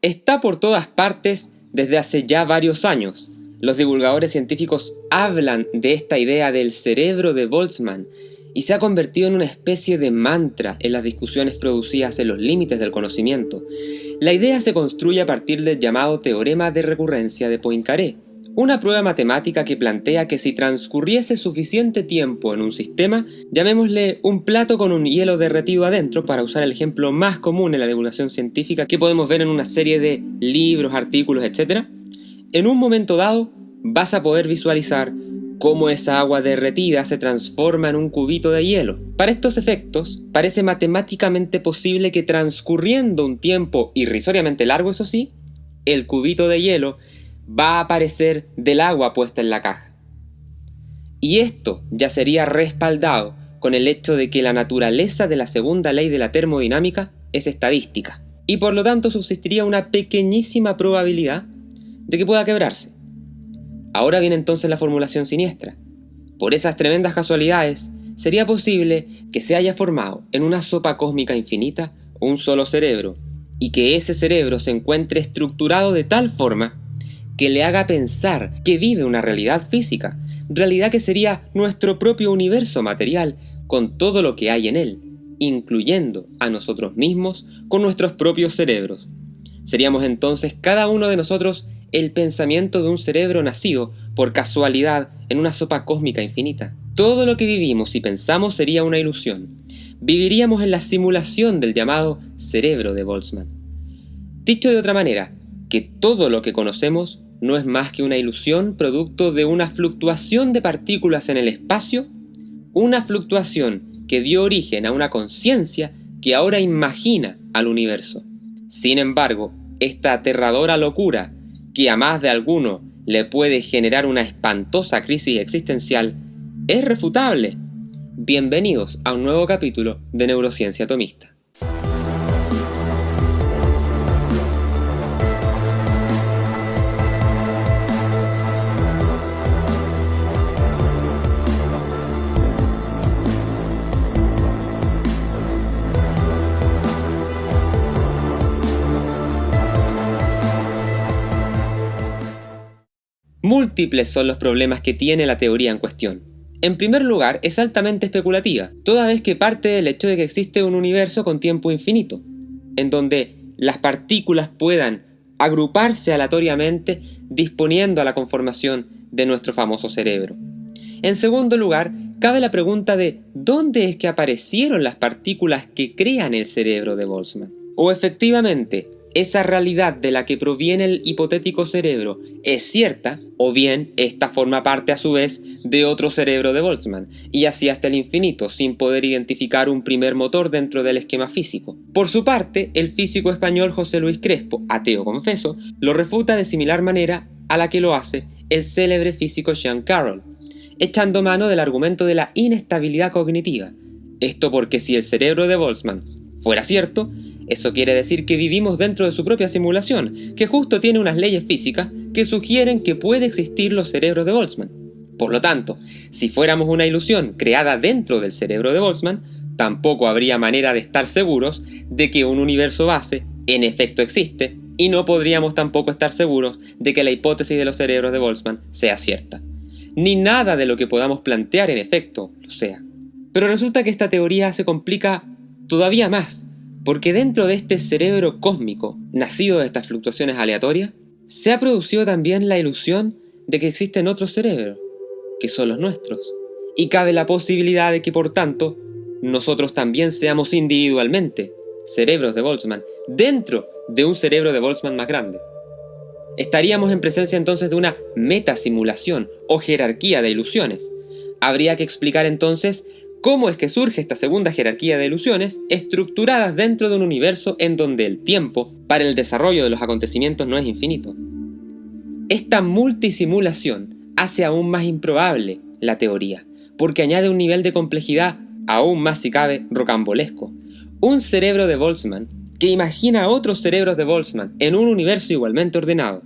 está por todas partes desde hace ya varios años. Los divulgadores científicos hablan de esta idea del cerebro de Boltzmann y se ha convertido en una especie de mantra en las discusiones producidas en los límites del conocimiento. La idea se construye a partir del llamado teorema de recurrencia de Poincaré, una prueba matemática que plantea que si transcurriese suficiente tiempo en un sistema, llamémosle un plato con un hielo derretido adentro, para usar el ejemplo más común en la divulgación científica que podemos ver en una serie de libros, artículos, etc., en un momento dado vas a poder visualizar cómo esa agua derretida se transforma en un cubito de hielo. Para estos efectos, parece matemáticamente posible que transcurriendo un tiempo irrisoriamente largo, eso sí, el cubito de hielo va a aparecer del agua puesta en la caja. Y esto ya sería respaldado con el hecho de que la naturaleza de la segunda ley de la termodinámica es estadística, y por lo tanto subsistiría una pequeñísima probabilidad de que pueda quebrarse. Ahora viene entonces la formulación siniestra. Por esas tremendas casualidades, sería posible que se haya formado en una sopa cósmica infinita un solo cerebro, y que ese cerebro se encuentre estructurado de tal forma que le haga pensar que vive una realidad física, realidad que sería nuestro propio universo material, con todo lo que hay en él, incluyendo a nosotros mismos con nuestros propios cerebros. Seríamos entonces cada uno de nosotros el pensamiento de un cerebro nacido por casualidad en una sopa cósmica infinita. Todo lo que vivimos y pensamos sería una ilusión. Viviríamos en la simulación del llamado cerebro de Boltzmann. Dicho de otra manera, que todo lo que conocemos no es más que una ilusión producto de una fluctuación de partículas en el espacio, una fluctuación que dio origen a una conciencia que ahora imagina al universo. Sin embargo, esta aterradora locura, que a más de alguno le puede generar una espantosa crisis existencial, es refutable. Bienvenidos a un nuevo capítulo de Neurociencia Atomista. Múltiples son los problemas que tiene la teoría en cuestión. En primer lugar, es altamente especulativa, toda vez que parte del hecho de que existe un universo con tiempo infinito, en donde las partículas puedan agruparse aleatoriamente disponiendo a la conformación de nuestro famoso cerebro. En segundo lugar, cabe la pregunta de ¿dónde es que aparecieron las partículas que crean el cerebro de Boltzmann? O efectivamente, esa realidad de la que proviene el hipotético cerebro es cierta, o bien esta forma parte a su vez de otro cerebro de Boltzmann, y así hasta el infinito, sin poder identificar un primer motor dentro del esquema físico. Por su parte, el físico español José Luis Crespo, ateo confeso, lo refuta de similar manera a la que lo hace el célebre físico Jean Carroll, echando mano del argumento de la inestabilidad cognitiva. Esto porque si el cerebro de Boltzmann fuera cierto, eso quiere decir que vivimos dentro de su propia simulación, que justo tiene unas leyes físicas que sugieren que puede existir los cerebros de Boltzmann. Por lo tanto, si fuéramos una ilusión creada dentro del cerebro de Boltzmann, tampoco habría manera de estar seguros de que un universo base en efecto existe, y no podríamos tampoco estar seguros de que la hipótesis de los cerebros de Boltzmann sea cierta. Ni nada de lo que podamos plantear en efecto lo sea. Pero resulta que esta teoría se complica todavía más, porque dentro de este cerebro cósmico, nacido de estas fluctuaciones aleatorias, se ha producido también la ilusión de que existen otros cerebros, que son los nuestros. Y cabe la posibilidad de que, por tanto, nosotros también seamos individualmente cerebros de Boltzmann, dentro de un cerebro de Boltzmann más grande. Estaríamos en presencia entonces de una metasimulación o jerarquía de ilusiones. Habría que explicar entonces ¿cómo es que surge esta segunda jerarquía de ilusiones estructuradas dentro de un universo en donde el tiempo para el desarrollo de los acontecimientos no es infinito? Esta multisimulación hace aún más improbable la teoría, porque añade un nivel de complejidad aún más, si cabe, rocambolesco. Un cerebro de Boltzmann que imagina otros cerebros de Boltzmann en un universo igualmente ordenado.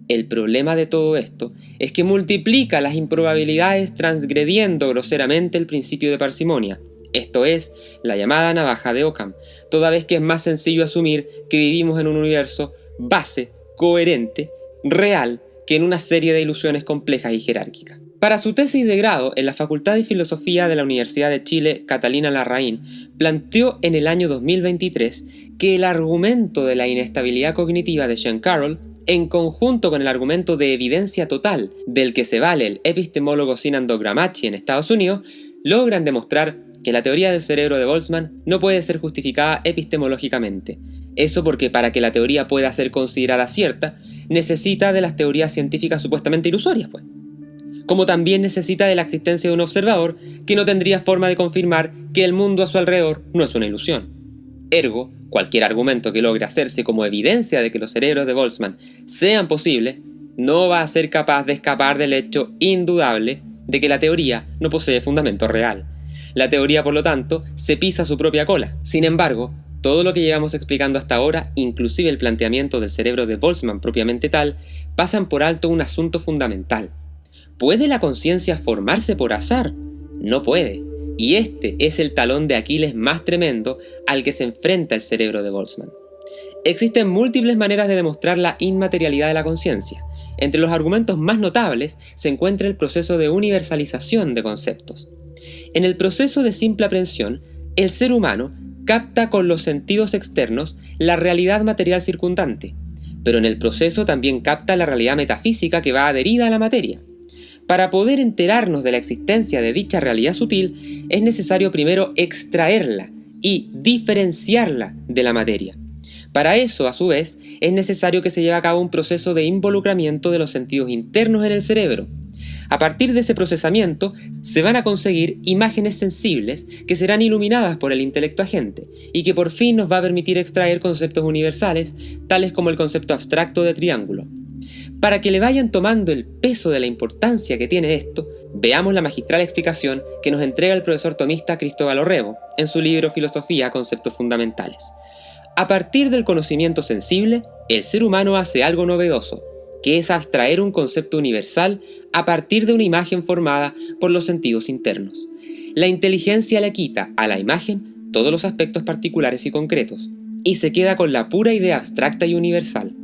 El problema de todo esto es que multiplica las improbabilidades transgrediendo groseramente el principio de parsimonia, esto es, la llamada navaja de Occam, toda vez que es más sencillo asumir que vivimos en un universo base, coherente, real, que en una serie de ilusiones complejas y jerárquicas. Para su tesis de grado en la Facultad de Filosofía de la Universidad de Chile, Catalina Larraín planteó en el año 2023 que el argumento de la inestabilidad cognitiva de Sean Carroll, en conjunto con el argumento de evidencia total del que se vale el epistemólogo Sinan Gramsci en Estados Unidos, logran demostrar que la teoría del cerebro de Boltzmann no puede ser justificada epistemológicamente. Eso porque para que la teoría pueda ser considerada cierta, necesita de las teorías científicas supuestamente ilusorias, pues. Como también necesita de la existencia de un observador que no tendría forma de confirmar que el mundo a su alrededor no es una ilusión. Ergo, cualquier argumento que logre hacerse como evidencia de que los cerebros de Boltzmann sean posibles, no va a ser capaz de escapar del hecho indudable de que la teoría no posee fundamento real. La teoría, por lo tanto, se pisa su propia cola. Sin embargo, todo lo que llevamos explicando hasta ahora, inclusive el planteamiento del cerebro de Boltzmann propiamente tal, pasan por alto un asunto fundamental. ¿Puede la conciencia formarse por azar? No puede. Y este es el talón de Aquiles más tremendo al que se enfrenta el cerebro de Boltzmann. Existen múltiples maneras de demostrar la inmaterialidad de la conciencia. Entre los argumentos más notables se encuentra el proceso de universalización de conceptos. En el proceso de simple aprehensión, el ser humano capta con los sentidos externos la realidad material circundante, pero en el proceso también capta la realidad metafísica que va adherida a la materia. Para poder enterarnos de la existencia de dicha realidad sutil, es necesario primero extraerla y diferenciarla de la materia. Para eso, a su vez, es necesario que se lleve a cabo un proceso de involucramiento de los sentidos internos en el cerebro. A partir de ese procesamiento, se van a conseguir imágenes sensibles que serán iluminadas por el intelecto agente y que por fin nos va a permitir extraer conceptos universales, tales como el concepto abstracto de triángulo. Para que le vayan tomando el peso de la importancia que tiene esto, veamos la magistral explicación que nos entrega el profesor tomista Cristóbal Orrego en su libro Filosofía, Conceptos Fundamentales. A partir del conocimiento sensible, el ser humano hace algo novedoso, que es abstraer un concepto universal a partir de una imagen formada por los sentidos internos. La inteligencia le quita a la imagen todos los aspectos particulares y concretos, y se queda con la pura idea abstracta y universal.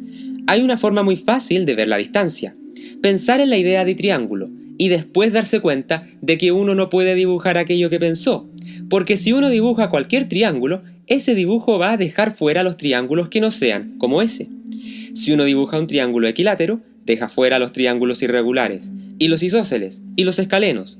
Hay una forma muy fácil de ver la distancia: pensar en la idea de triángulo, y después darse cuenta de que uno no puede dibujar aquello que pensó, porque si uno dibuja cualquier triángulo, ese dibujo va a dejar fuera los triángulos que no sean como ese. Si uno dibuja un triángulo equilátero, deja fuera los triángulos irregulares, y los isósceles, y los escalenos.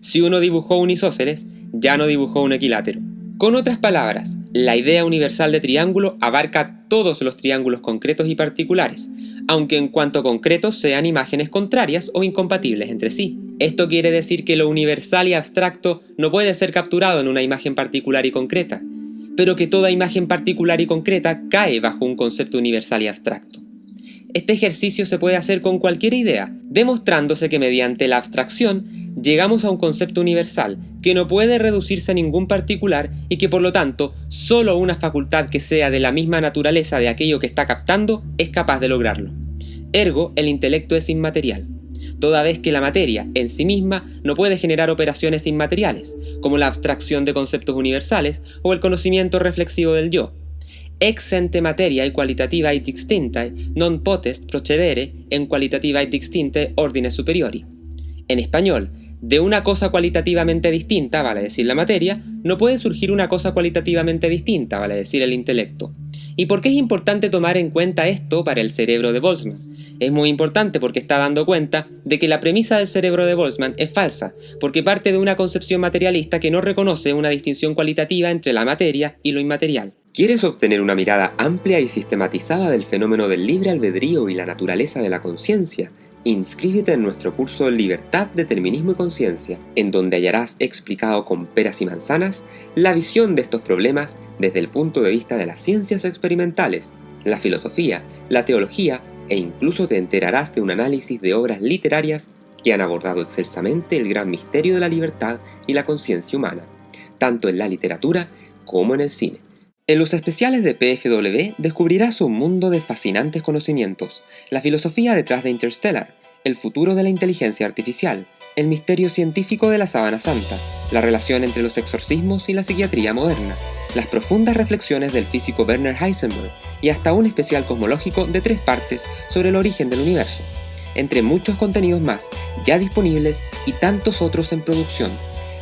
Si uno dibujó un isósceles, ya no dibujó un equilátero. Con otras palabras, la idea universal de triángulo abarca todos los triángulos concretos y particulares, aunque en cuanto concretos sean imágenes contrarias o incompatibles entre sí. Esto quiere decir que lo universal y abstracto no puede ser capturado en una imagen particular y concreta, pero que toda imagen particular y concreta cae bajo un concepto universal y abstracto. Este ejercicio se puede hacer con cualquier idea, demostrándose que mediante la abstracción llegamos a un concepto universal que no puede reducirse a ningún particular y que por lo tanto solo una facultad que sea de la misma naturaleza de aquello que está captando es capaz de lograrlo. Ergo, el intelecto es inmaterial, toda vez que la materia en sí misma no puede generar operaciones inmateriales, como la abstracción de conceptos universales o el conocimiento reflexivo del yo. Ex ente materiae qualitativae distinctae non potest procedere en qualitativae distinctae ordine superiori. En español, de una cosa cualitativamente distinta, vale decir la materia, no puede surgir una cosa cualitativamente distinta, vale decir el intelecto. ¿Y por qué es importante tomar en cuenta esto para el cerebro de Boltzmann? Es muy importante porque está dando cuenta de que la premisa del cerebro de Boltzmann es falsa, porque parte de una concepción materialista que no reconoce una distinción cualitativa entre la materia y lo inmaterial. ¿Quieres obtener una mirada amplia y sistematizada del fenómeno del libre albedrío y la naturaleza de la conciencia? Inscríbete en nuestro curso Libertad, Determinismo y Conciencia, en donde hallarás explicado con peras y manzanas la visión de estos problemas desde el punto de vista de las ciencias experimentales, la filosofía, la teología e incluso te enterarás de un análisis de obras literarias que han abordado excelsamente el gran misterio de la libertad y la conciencia humana, tanto en la literatura como en el cine. En los especiales de PFW descubrirás un mundo de fascinantes conocimientos, la filosofía detrás de Interstellar, el futuro de la inteligencia artificial, el misterio científico de la sábana santa, la relación entre los exorcismos y la psiquiatría moderna, las profundas reflexiones del físico Werner Heisenberg y hasta un especial cosmológico de 3 partes sobre el origen del universo, entre muchos contenidos más ya disponibles y tantos otros en producción.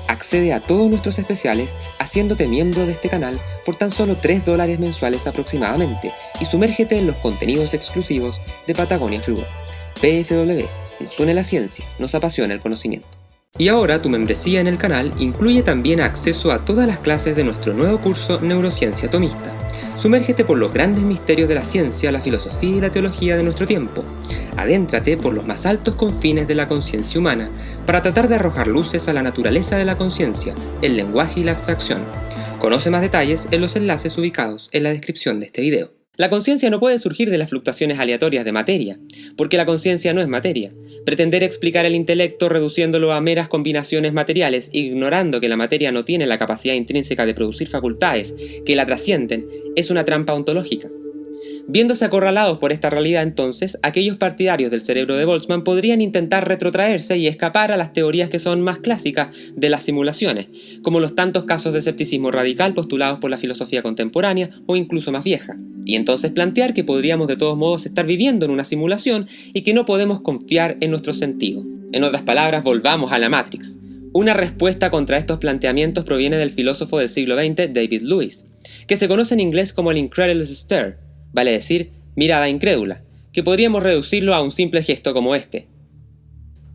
Accede a todos nuestros especiales haciéndote miembro de este canal por tan solo $3 mensuales aproximadamente y sumérgete en los contenidos exclusivos de Patagonia Free Web. PFW, nos une la ciencia, nos apasiona el conocimiento. Y ahora tu membresía en el canal incluye también acceso a todas las clases de nuestro nuevo curso Neurociencia Atomista. Sumérgete por los grandes misterios de la ciencia, la filosofía y la teología de nuestro tiempo. Adéntrate por los más altos confines de la conciencia humana para tratar de arrojar luces a la naturaleza de la conciencia, el lenguaje y la abstracción. Conoce más detalles en los enlaces ubicados en la descripción de este video. La conciencia no puede surgir de las fluctuaciones aleatorias de materia, porque la conciencia no es materia. Pretender explicar el intelecto reduciéndolo a meras combinaciones materiales, ignorando que la materia no tiene la capacidad intrínseca de producir facultades que la trascienden, es una trampa ontológica. Viéndose acorralados por esta realidad entonces, aquellos partidarios del cerebro de Boltzmann podrían intentar retrotraerse y escapar a las teorías que son más clásicas de las simulaciones, como los tantos casos de escepticismo radical postulados por la filosofía contemporánea o incluso más vieja, y entonces plantear que podríamos de todos modos estar viviendo en una simulación y que no podemos confiar en nuestro sentido. En otras palabras, volvamos a la Matrix. Una respuesta contra estos planteamientos proviene del filósofo del siglo XX David Lewis, que se conoce en inglés como el Incredulous Stare, vale decir, mirada incrédula, que podríamos reducirlo a un simple gesto como este.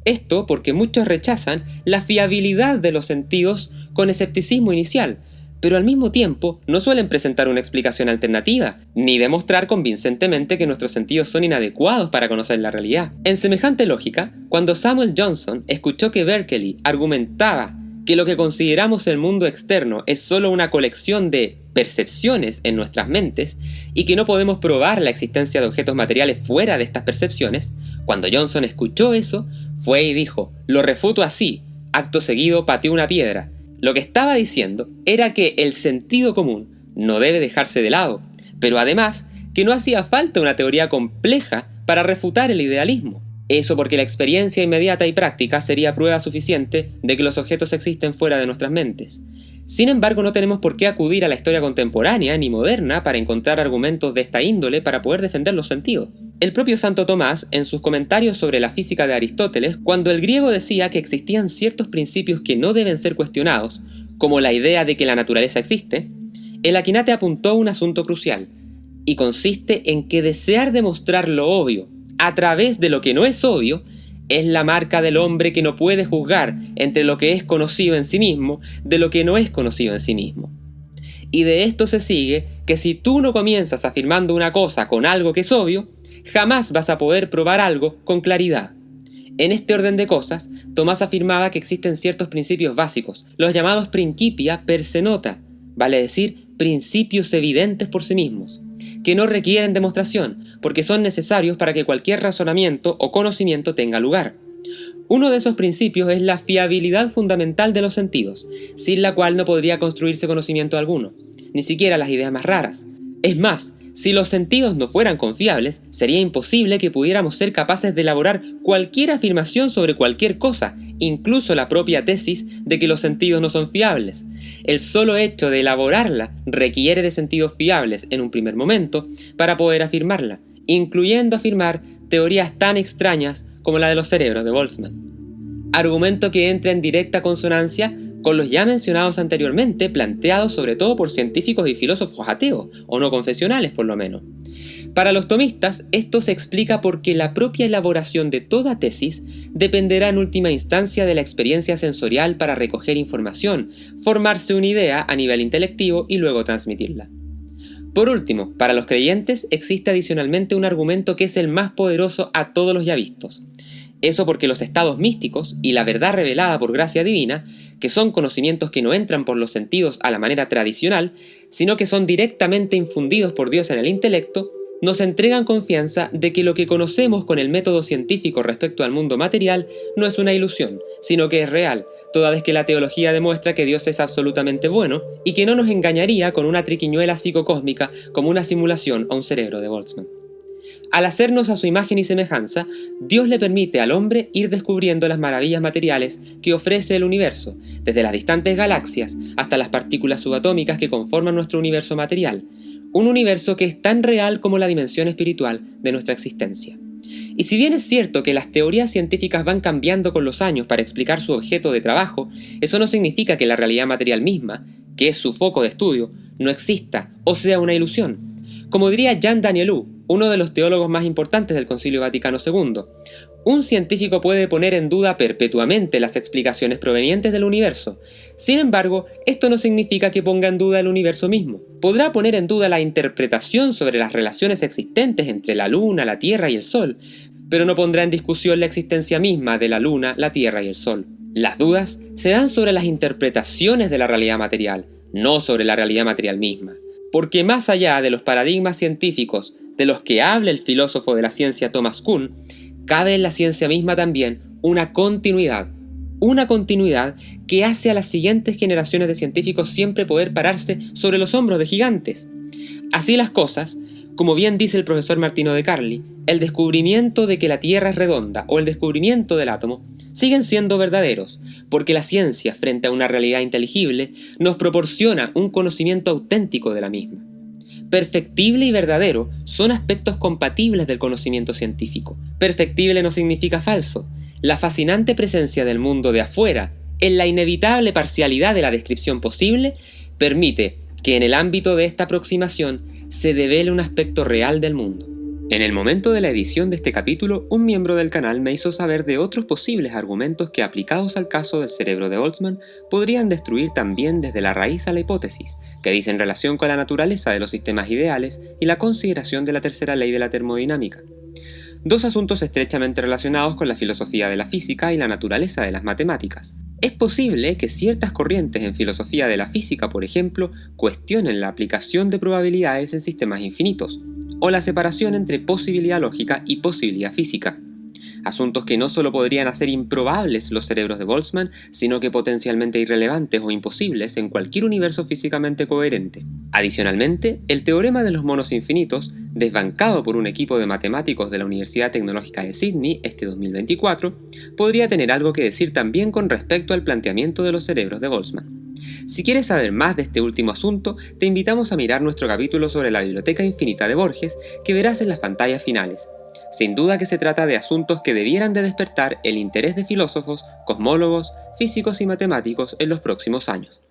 Esto porque muchos rechazan la fiabilidad de los sentidos con escepticismo inicial, pero al mismo tiempo no suelen presentar una explicación alternativa, ni demostrar convincentemente que nuestros sentidos son inadecuados para conocer la realidad. En semejante lógica, cuando Samuel Johnson escuchó que Berkeley argumentaba que lo que consideramos el mundo externo es solo una colección de percepciones en nuestras mentes y que no podemos probar la existencia de objetos materiales fuera de estas percepciones, cuando Johnson escuchó eso, fue y dijo, lo refuto así, acto seguido pateó una piedra. Lo que estaba diciendo era que el sentido común no debe dejarse de lado, pero además que no hacía falta una teoría compleja para refutar el idealismo. Eso porque la experiencia inmediata y práctica sería prueba suficiente de que los objetos existen fuera de nuestras mentes. Sin embargo, no tenemos por qué acudir a la historia contemporánea ni moderna para encontrar argumentos de esta índole para poder defender los sentidos. El propio Santo Tomás, en sus comentarios sobre la física de Aristóteles, cuando el griego decía que existían ciertos principios que no deben ser cuestionados, como la idea de que la naturaleza existe, el Aquinate apuntó a un asunto crucial, y consiste en que desear demostrar lo obvio a través de lo que no es obvio es la marca del hombre que no puede juzgar entre lo que es conocido en sí mismo de lo que no es conocido en sí mismo. Y de esto se sigue que si tú no comienzas afirmando una cosa con algo que es obvio, jamás vas a poder probar algo con claridad. En este orden de cosas, Tomás afirmaba que existen ciertos principios básicos, los llamados principia per se nota, vale decir, principios evidentes por sí mismos, que no requieren demostración, porque son necesarios para que cualquier razonamiento o conocimiento tenga lugar. Uno de esos principios es la fiabilidad fundamental de los sentidos, sin la cual no podría construirse conocimiento alguno, ni siquiera las ideas más raras. Es más, si los sentidos no fueran confiables, sería imposible que pudiéramos ser capaces de elaborar cualquier afirmación sobre cualquier cosa, incluso la propia tesis de que los sentidos no son fiables. El solo hecho de elaborarla requiere de sentidos fiables en un primer momento para poder afirmarla, incluyendo afirmar teorías tan extrañas como la de los cerebros de Boltzmann. Argumento que entra en directa consonancia con los ya mencionados anteriormente, planteados sobre todo por científicos y filósofos ateos, o no confesionales por lo menos. Para los tomistas, esto se explica porque la propia elaboración de toda tesis dependerá en última instancia de la experiencia sensorial para recoger información, formarse una idea a nivel intelectivo y luego transmitirla. Por último, para los creyentes existe adicionalmente un argumento que es el más poderoso a todos los ya vistos. Eso porque los estados místicos y la verdad revelada por gracia divina, que son conocimientos que no entran por los sentidos a la manera tradicional, sino que son directamente infundidos por Dios en el intelecto, nos entregan confianza de que lo que conocemos con el método científico respecto al mundo material no es una ilusión, sino que es real, toda vez que la teología demuestra que Dios es absolutamente bueno y que no nos engañaría con una triquiñuela psicocósmica como una simulación o un cerebro de Boltzmann. Al hacernos a su imagen y semejanza, Dios le permite al hombre ir descubriendo las maravillas materiales que ofrece el universo, desde las distantes galaxias hasta las partículas subatómicas que conforman nuestro universo material, un universo que es tan real como la dimensión espiritual de nuestra existencia. Y si bien es cierto que las teorías científicas van cambiando con los años para explicar su objeto de trabajo, eso no significa que la realidad material misma, que es su foco de estudio, no exista o sea una ilusión. Como diría Jean Danielou, uno de los teólogos más importantes del Concilio Vaticano II, un científico puede poner en duda perpetuamente las explicaciones provenientes del universo. Sin embargo, esto no significa que ponga en duda el universo mismo. Podrá poner en duda la interpretación sobre las relaciones existentes entre la Luna, la Tierra y el Sol, pero no pondrá en discusión la existencia misma de la Luna, la Tierra y el Sol. Las dudas se dan sobre las interpretaciones de la realidad material, no sobre la realidad material misma. Porque más allá de los paradigmas científicos de los que habla el filósofo de la ciencia Thomas Kuhn, cabe en la ciencia misma también una continuidad que hace a las siguientes generaciones de científicos siempre poder pararse sobre los hombros de gigantes. Así las cosas, como bien dice el profesor Martino de Carli, el descubrimiento de que la Tierra es redonda o el descubrimiento del átomo siguen siendo verdaderos, porque la ciencia, frente a una realidad inteligible, nos proporciona un conocimiento auténtico de la misma. Perfectible y verdadero son aspectos compatibles del conocimiento científico. Perfectible no significa falso. La fascinante presencia del mundo de afuera, en la inevitable parcialidad de la descripción posible, permite que en el ámbito de esta aproximación se devele un aspecto real del mundo. En el momento de la edición de este capítulo, un miembro del canal me hizo saber de otros posibles argumentos que, aplicados al caso del cerebro de Boltzmann, podrían destruir también desde la raíz a la hipótesis, que dice en relación con la naturaleza de los sistemas ideales y la consideración de la tercera ley de la termodinámica. Dos asuntos estrechamente relacionados con la filosofía de la física y la naturaleza de las matemáticas. Es posible que ciertas corrientes en filosofía de la física, por ejemplo, cuestionen la aplicación de probabilidades en sistemas infinitos, o la separación entre posibilidad lógica y posibilidad física. Asuntos que no solo podrían hacer improbables los cerebros de Boltzmann, sino que potencialmente irrelevantes o imposibles en cualquier universo físicamente coherente. Adicionalmente, el teorema de los monos infinitos, desbancado por un equipo de matemáticos de la Universidad Tecnológica de Sydney este 2024, podría tener algo que decir también con respecto al planteamiento de los cerebros de Boltzmann. Si quieres saber más de este último asunto, te invitamos a mirar nuestro capítulo sobre la biblioteca infinita de Borges, que verás en las pantallas finales. Sin duda que se trata de asuntos que debieran de despertar el interés de filósofos, cosmólogos, físicos y matemáticos en los próximos años.